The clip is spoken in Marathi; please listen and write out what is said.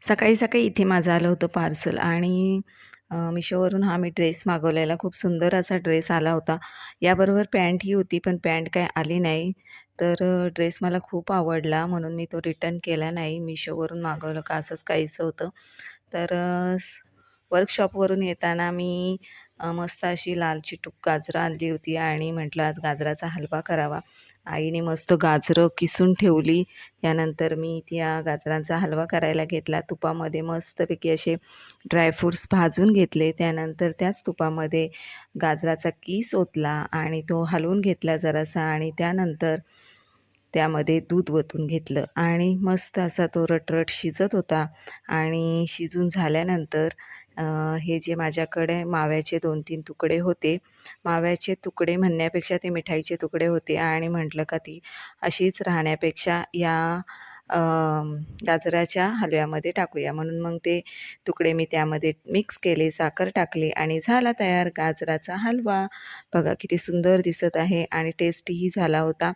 सकाळी सकाळी इथे माझं आलं होतं पार्सल आणि मिशोवरून हा मी ड्रेस मागवलेला. खूप सुंदर असा ड्रेस आला होता. याबरोबर पॅन्टही होती, पण पॅन्ट काय आली नाही. तर ड्रेस मला खूप आवडला म्हणून मी तो रिटर्न केला नाही. मिशोवरून मागवलं का असंच काहीसं होतं. तर वर्कशॉपवरून येताना मी मस्त अशी लाल चिटूक गाजरं आणली होती आणि म्हटलं आज गाजराचा हलवा करावा. आईने मस्त गाजरं किसून ठेवली. त्यानंतर मी त्या गाजरांचा हलवा करायला घेतला. तुपामध्ये मस्तपैकी असे ड्रायफ्रुट्स भाजून घेतले. त्यानंतर त्याच तुपामध्ये गाजराचा कीस ओतला आणि तो हलवून घेतला जरासा आणि त्यानंतर त्यामध्ये दूध ओतून घेतलं आणि मस्त असा तो रटरट शिजत होता आणि शिजून झाल्यानंतर हे जे माझ्याकडे माव्याचे 2-3 तुकडे होते. माव्याचे तुकडे म्हणण्यापेक्षा ते मिठाईचे तुकडे होते आणि म्हटलं का ती अशीच राहण्यापेक्षा या गाजराच्या हलव्यामध्ये टाकूया. म्हणून मग ते तुकडे मी त्यामध्ये मिक्स केले, साखर टाकली आणि झाला तयार गाजराचा हलवा. बघा किती सुंदर दिसत आहे आणि टेस्टीही झाला होता.